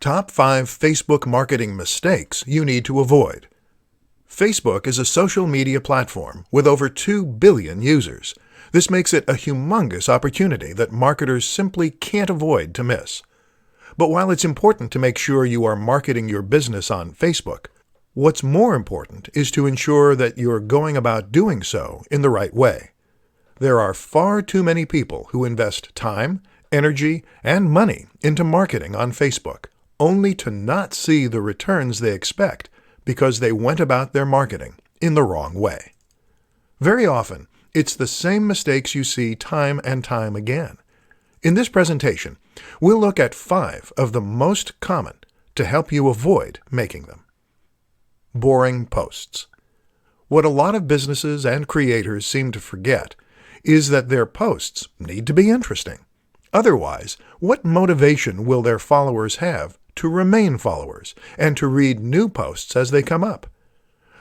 Top 5 Facebook marketing mistakes you need to avoid. Facebook is a social media platform with over 2 billion users. This makes it a humongous opportunity that marketers simply can't avoid to miss. But while it's important to make sure you are marketing your business on Facebook, what's more important is to ensure that you're going about doing so in the right way. There are far too many people who invest time, energy, and money into marketing on Facebook, only to not see the returns they expect because they went about their marketing in the wrong way. Very often, it's the same mistakes you see time and time again. In this presentation, we'll look at 5 of the most common to help you avoid making them. Boring posts. What a lot of businesses and creators seem to forget is that their posts need to be interesting. Otherwise, what motivation will their followers have to remain followers and to read new posts as they come up?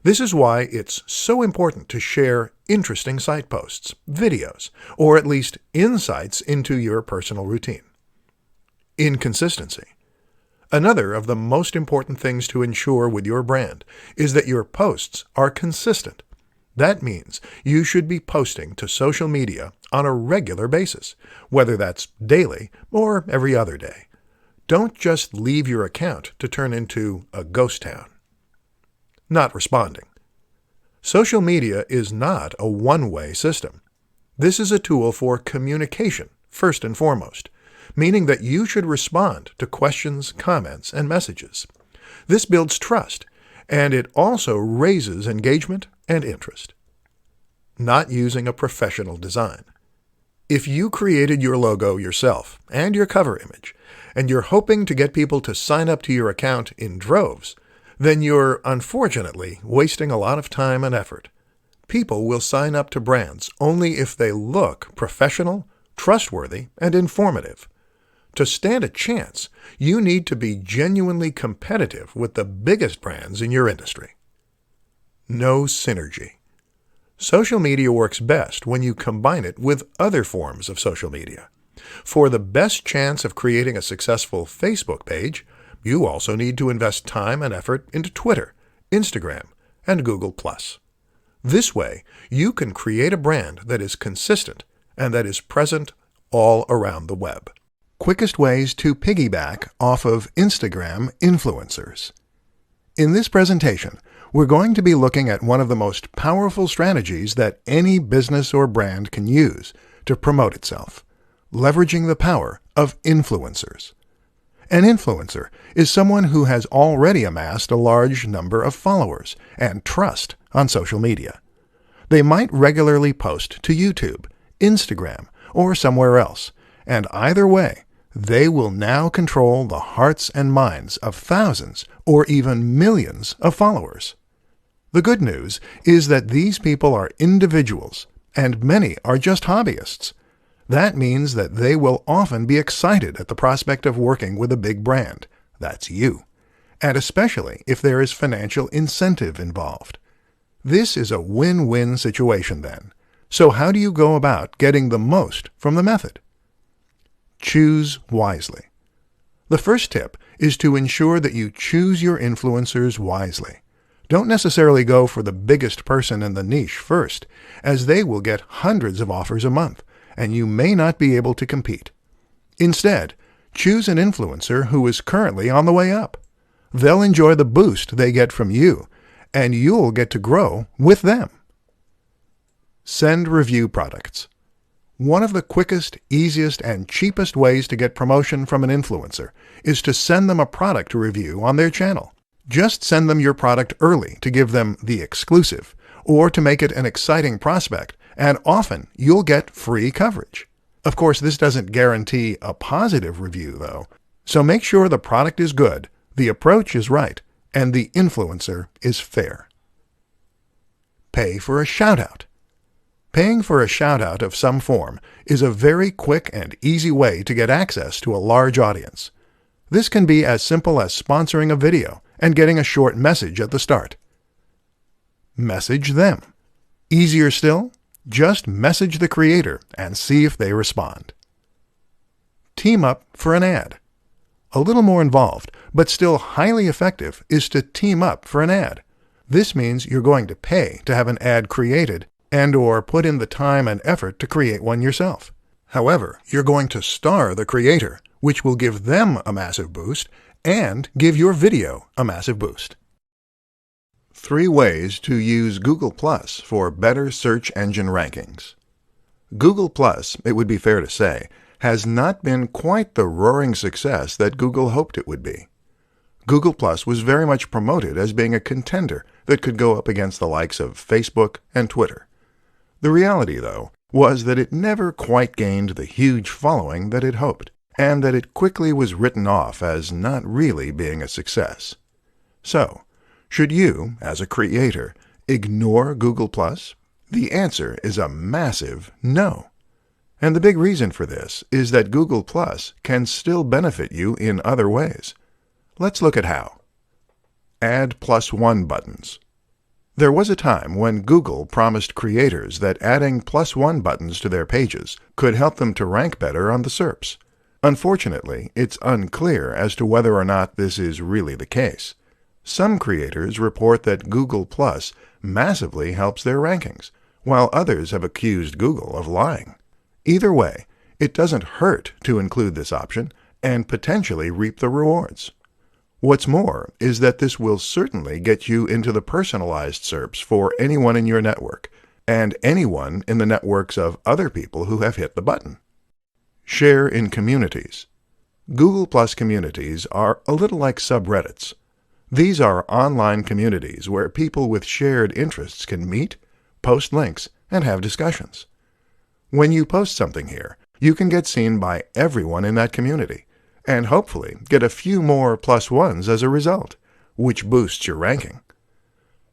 This is why it's so important to share interesting site posts, videos, or at least insights into your personal routine. Inconsistency. Another of the most important things to ensure with your brand is that your posts are consistent. That means you should be posting to social media on a regular basis, whether that's daily or every other day. Don't just leave your account to turn into a ghost town. Not responding. Social media is not a one-way system. This is a tool for communication, first and foremost, meaning that you should respond to questions, comments, and messages. This builds trust, and it also raises engagement and interest. Not using a professional design. If you created your logo yourself and your cover image, and you're hoping to get people to sign up to your account in droves, then you're unfortunately wasting a lot of time and effort. People will sign up to brands only if they look professional, trustworthy, and informative. To stand a chance, you need to be genuinely competitive with the biggest brands in your industry. No synergy. Social media works best when you combine it with other forms of social media. For the best chance of creating a successful Facebook page, you also need to invest time and effort into Twitter, Instagram, and Google+. This way, you can create a brand that is consistent and that is present all around the web. Quickest ways to piggyback off of Instagram influencers. In this presentation, we're going to be looking at one of the most powerful strategies that any business or brand can use to promote itself, leveraging the power of influencers. An influencer is someone who has already amassed a large number of followers and trust on social media. They might regularly post to YouTube, Instagram, or somewhere else, and either way, they will now control the hearts and minds of thousands or even millions of followers. The good news is that these people are individuals, and many are just hobbyists. That means that they will often be excited at the prospect of working with a big brand. That's you. And especially if there is financial incentive involved. This is a win-win situation then. So how do you go about getting the most from the method? Choose wisely. The first tip is to ensure that you choose your influencers wisely. Don't necessarily go for the biggest person in the niche first, as they will get hundreds of offers a month, and you may not be able to compete. Instead, choose an influencer who is currently on the way up. They'll enjoy the boost they get from you, and you'll get to grow with them. Send review products. One of the quickest, easiest, and cheapest ways to get promotion from an influencer is to send them a product to review on their channel. Just send them your product early to give them the exclusive, or to make it an exciting prospect, and often you'll get free coverage. Of course, this doesn't guarantee a positive review, though, so make sure the product is good, the approach is right, and the influencer is fair. Pay for a shout-out. Paying for a shout-out of some form is a very quick and easy way to get access to a large audience. This can be as simple as sponsoring a video and getting a short message at the start. Message them. Easier still? Just message the creator and see if they respond. Team up for an ad. A little more involved, but still highly effective, is to team up for an ad. This means you're going to pay to have an ad created and/or put in the time and effort to create one yourself. However, you're going to star the creator, which will give them a massive boost and give your video a massive boost. 3 ways to use Google Plus for better search engine rankings. Google Plus, it would be fair to say, has not been quite the roaring success that Google hoped it would be. Google Plus was very much promoted as being a contender that could go up against the likes of Facebook and Twitter. The reality, though, was that it never quite gained the huge following that it hoped, and that it quickly was written off as not really being a success. So, should you, as a creator, ignore Google Plus? The answer is a massive no. And the big reason for this is that Google Plus can still benefit you in other ways. Let's look at how. Add +1 buttons. There was a time when Google promised creators that adding +1 buttons to their pages could help them to rank better on the SERPs. Unfortunately, it's unclear as to whether or not this is really the case. Some creators report that Google Plus massively helps their rankings, while others have accused Google of lying. Either way, it doesn't hurt to include this option and potentially reap the rewards. What's more is that this will certainly get you into the personalized SERPs for anyone in your network, and anyone in the networks of other people who have hit the button. Share in communities. Google Plus communities are a little like subreddits. These are online communities where people with shared interests can meet, post links, and have discussions. When you post something here, you can get seen by everyone in that community, and hopefully get a few more +1s as a result, which boosts your ranking.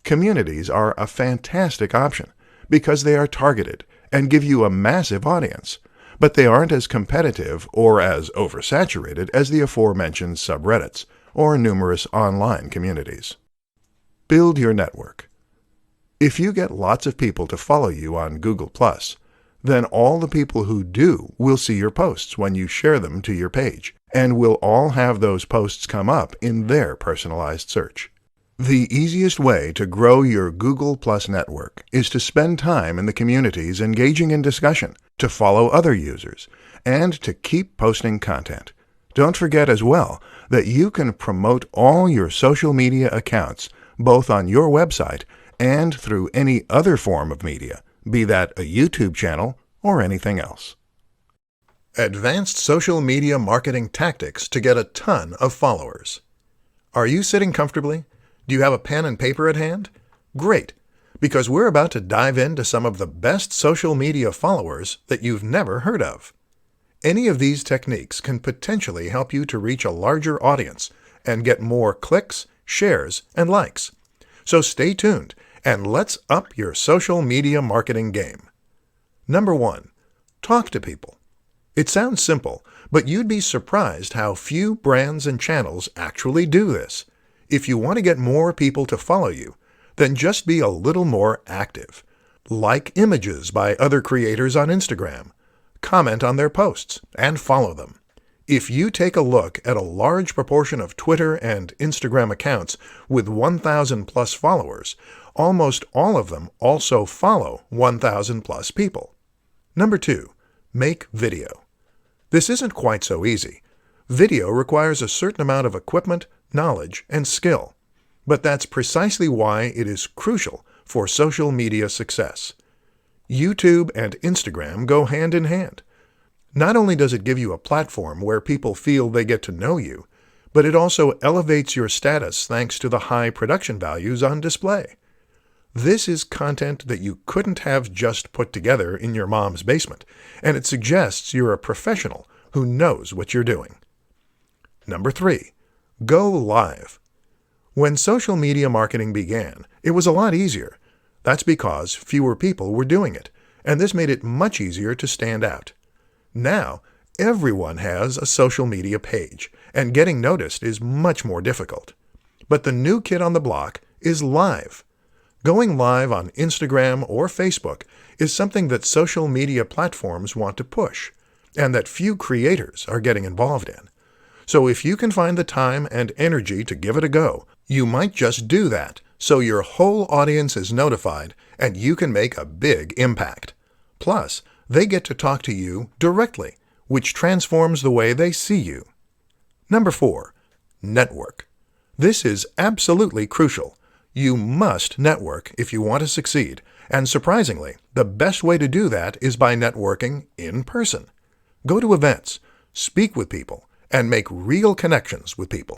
Communities are a fantastic option because they are targeted and give you a massive audience, but they aren't as competitive or as oversaturated as the aforementioned subreddits or numerous online communities. Build your network. If you get lots of people to follow you on Google+, then all the people who do will see your posts when you share them to your page, and will all have those posts come up in their personalized search. The easiest way to grow your Google Plus network is to spend time in the communities engaging in discussion, to follow other users, and to keep posting content. Don't forget as well that you can promote all your social media accounts both on your website and through any other form of media, be that a YouTube channel or anything else. Advanced social media marketing tactics to get a ton of followers. Are you sitting comfortably? Do you have a pen and paper at hand? Great, because we're about to dive into some of the best social media followers that you've never heard of. Any of these techniques can potentially help you to reach a larger audience and get more clicks, shares, and likes. So stay tuned and let's up your social media marketing game. Number 1, talk to people. It sounds simple, but you'd be surprised how few brands and channels actually do this. If you want to get more people to follow you, then just be a little more active. Like images by other creators on Instagram. Comment on their posts and follow them. If you take a look at a large proportion of Twitter and Instagram accounts with 1,000 plus followers, almost all of them also follow 1,000 plus people. Number 2, make video. This isn't quite so easy. Video requires a certain amount of equipment, knowledge, and skill. But that's precisely why it is crucial for social media success. YouTube and Instagram go hand in hand. Not only does it give you a platform where people feel they get to know you, but it also elevates your status thanks to the high production values on display. This is content that you couldn't have just put together in your mom's basement, and it suggests you're a professional who knows what you're doing. Number 3, go live. When social media marketing began, it was a lot easier. That's because fewer people were doing it, and this made it much easier to stand out. Now, everyone has a social media page, and getting noticed is much more difficult. But the new kid on the block is live. Going live on Instagram or Facebook is something that social media platforms want to push, and that few creators are getting involved in. So if you can find the time and energy to give it a go, you might just do that so your whole audience is notified and you can make a big impact. Plus, they get to talk to you directly, which transforms the way they see you. Number 4. Network. This is absolutely crucial. You must network if you want to succeed, and surprisingly, the best way to do that is by networking in person. Go to events, speak with people, and make real connections with people.